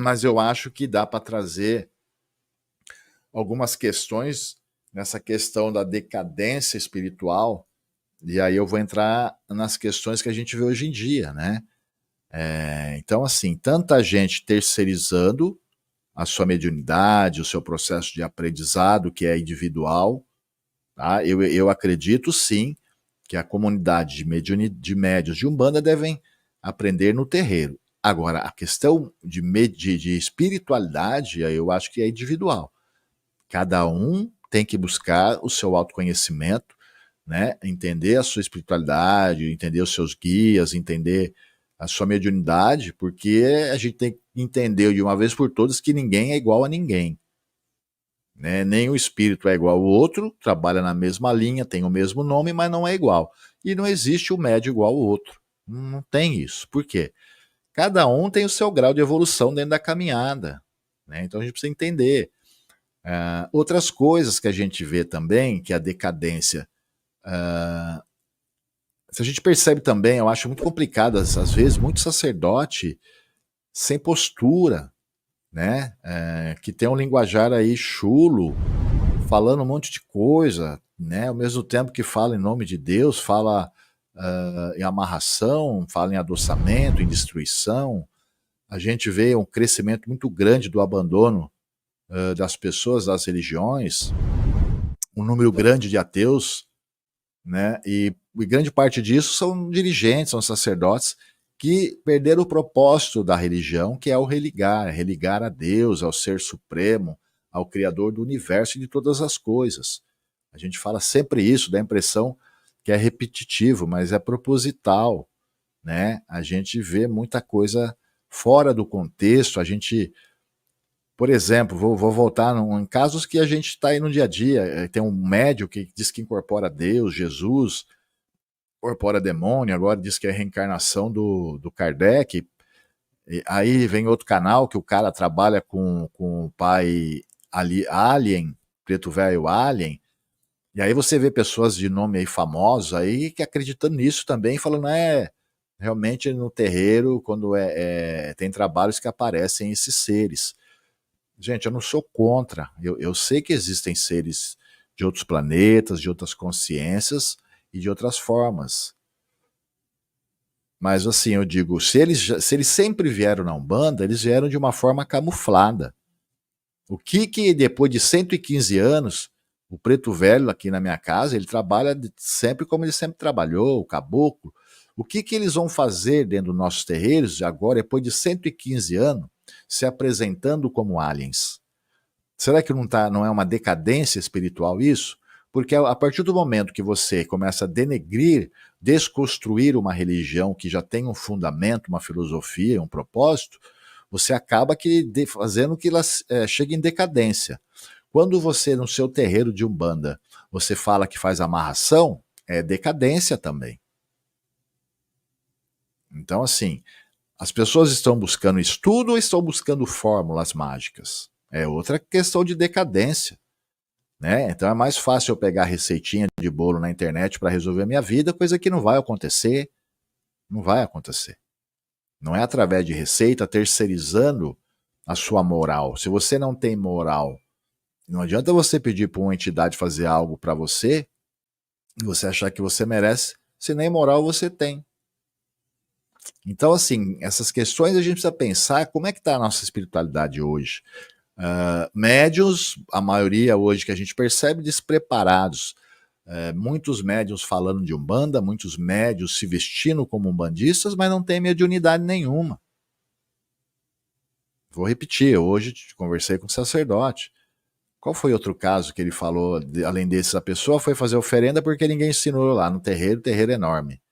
mas eu acho que dá para trazer algumas questões nessa questão da decadência espiritual, e aí eu vou entrar nas questões que a gente vê hoje em dia, né? Então, assim, tanta gente terceirizando a sua mediunidade, o seu processo de aprendizado, que é individual, tá? Eu acredito sim que a comunidade de médios de Umbanda devem aprender no terreiro. Agora, a questão de espiritualidade, eu acho que é individual. Cada um tem que buscar o seu autoconhecimento, né? Entender a sua espiritualidade, entender os seus guias, entender a sua mediunidade, porque a gente tem que entender de uma vez por todas que ninguém é igual a ninguém. Né? Nem o espírito é igual ao outro, trabalha na mesma linha, tem o mesmo nome, mas não é igual. E não existe o médio igual ao outro. Não tem isso. Por quê? Cada um tem o seu grau de evolução dentro da caminhada. Né? Então a gente precisa entender. Outras coisas que a gente vê também, que é a decadência. Se a gente percebe também, eu acho muito complicado, às vezes, muito sacerdote sem postura, né? Que tem um linguajar aí chulo, falando um monte de coisa, né? Ao mesmo tempo que fala em nome de Deus, fala em amarração, fala em adoçamento, em destruição. A gente vê um crescimento muito grande do abandono das pessoas, das religiões, um número grande de ateus, né? E grande parte disso são dirigentes, são sacerdotes que perderam o propósito da religião, que é o religar a Deus, ao Ser Supremo, ao Criador do universo e de todas as coisas. A gente fala sempre isso, dá a impressão que é repetitivo, mas é proposital, né? A gente vê muita coisa fora do contexto, a gente, por exemplo, vou voltar em casos que a gente está aí no dia a dia, tem um médium que diz que incorpora Deus, Jesus, incorpora demônio, agora diz que é a reencarnação do Kardec. E aí vem outro canal que o cara trabalha com o pai Alien, Preto Velho Alien, e aí você vê pessoas de nome aí famosos aí que acreditando nisso também, falando, realmente no terreiro, quando tem trabalhos que aparecem esses seres. Gente, eu não sou contra, eu sei que existem seres de outros planetas, de outras consciências e de outras formas. Mas assim, eu digo, se eles sempre vieram na Umbanda, eles vieram de uma forma camuflada. O que depois de 115 anos, o preto velho aqui na minha casa, ele trabalha sempre como ele sempre trabalhou, o caboclo. O que eles vão fazer dentro dos nossos terreiros agora, depois de 115 anos, se apresentando como aliens? Será que não é uma decadência espiritual isso? Porque a partir do momento que você começa a denegrir, desconstruir uma religião que já tem um fundamento, uma filosofia, um propósito, você acaba fazendo que ela chegue em decadência. Quando você, no seu terreiro de Umbanda, você fala que faz amarração, é decadência também. Então, assim, as pessoas estão buscando estudo ou estão buscando fórmulas mágicas? É outra questão de decadência. Né? Então é mais fácil eu pegar receitinha de bolo na internet para resolver a minha vida, coisa que não vai acontecer. Não vai acontecer. Não é através de receita terceirizando a sua moral. Se você não tem moral, não adianta você pedir para uma entidade fazer algo para você e você achar que você merece, se nem moral você tem. Então, assim, essas questões a gente precisa pensar como é que está a nossa espiritualidade hoje. Médiuns, a maioria hoje que a gente percebe, despreparados. Muitos médiuns falando de Umbanda, muitos médiuns se vestindo como umbandistas, mas não tem mediunidade nenhuma. Vou repetir, hoje conversei com um sacerdote. Qual foi outro caso que ele falou, além desse, a pessoa foi fazer oferenda porque ninguém ensinou lá no terreiro, terreiro enorme.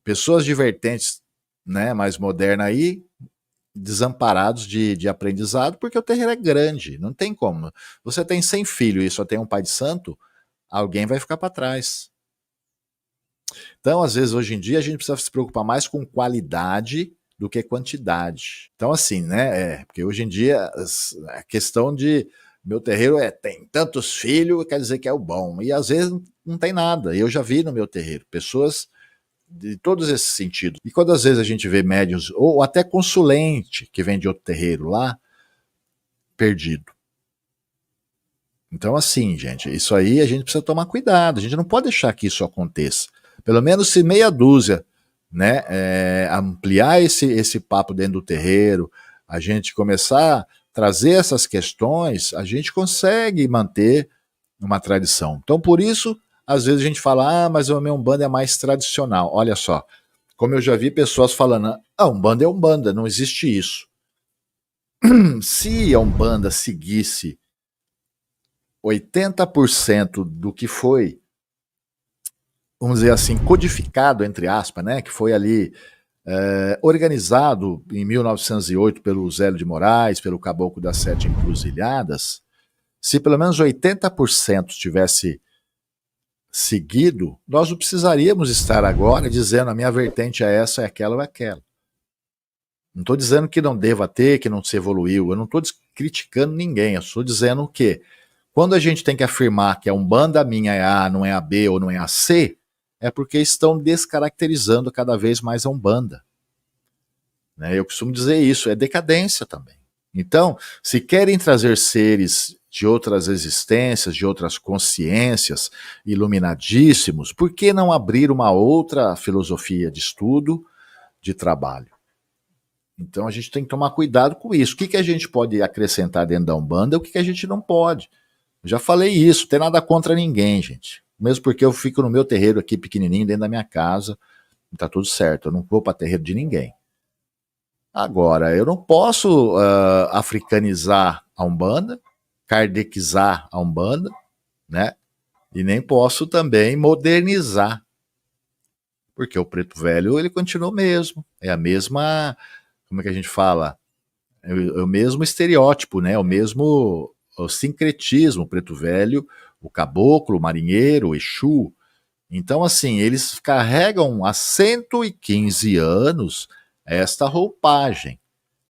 Pessoas de vertentes, né, mais moderna aí, desamparados de aprendizado, porque o terreiro é grande, não tem como. Você tem 100 filhos e só tem um pai de santo, alguém vai ficar para trás. Então, às vezes, hoje em dia, a gente precisa se preocupar mais com qualidade do que quantidade. Então, assim, né? Porque hoje em dia a questão de meu terreiro tem tantos filhos, quer dizer que é o bom. E às vezes não tem nada. Eu já vi no meu terreiro pessoas de todos esses sentidos. E quando às vezes a gente vê médiuns, ou até consulente, que vem de outro terreiro lá, perdido. Então, assim, gente, isso aí a gente precisa tomar cuidado, a gente não pode deixar que isso aconteça. Pelo menos se meia dúzia, né, ampliar esse papo dentro do terreiro, a gente começar a trazer essas questões, a gente consegue manter uma tradição. Então, por isso, às vezes a gente fala, mas a minha Umbanda é mais tradicional. Olha só, como eu já vi pessoas falando, Umbanda é Umbanda, não existe isso. Se a Umbanda seguisse 80% do que foi, vamos dizer assim, codificado, entre aspas, né, que foi ali organizado em 1908 pelo Zélio de Moraes, pelo Caboclo das Sete Encruzilhadas, se pelo menos 80% tivesse seguido, nós não precisaríamos estar agora dizendo a minha vertente é essa, é aquela ou é aquela. Não estou dizendo que não deva ter, que não se evoluiu, eu não estou criticando ninguém, eu estou dizendo que quando a gente tem que afirmar que a Umbanda minha é A, não é a B ou não é a C, é porque estão descaracterizando cada vez mais a Umbanda. Né? Eu costumo dizer isso, é decadência também. Então, se querem trazer seres de outras existências, de outras consciências, iluminadíssimos, por que não abrir uma outra filosofia de estudo, de trabalho? Então a gente tem que tomar cuidado com isso. O que a gente pode acrescentar dentro da Umbanda e o que a gente não pode. Eu já falei isso, não tem nada contra ninguém, gente. Mesmo porque eu fico no meu terreiro aqui pequenininho, dentro da minha casa, tá tudo certo, eu não vou para terreiro de ninguém. Agora, eu não posso africanizar a Umbanda, kardecizar a Umbanda, né? E nem posso também modernizar. Porque o preto velho, ele continua o mesmo. É a mesma, como é que a gente fala? É o mesmo estereótipo, né? O sincretismo, o preto velho, o caboclo, o marinheiro, o Exu. Então, assim, eles carregam há 115 anos esta roupagem.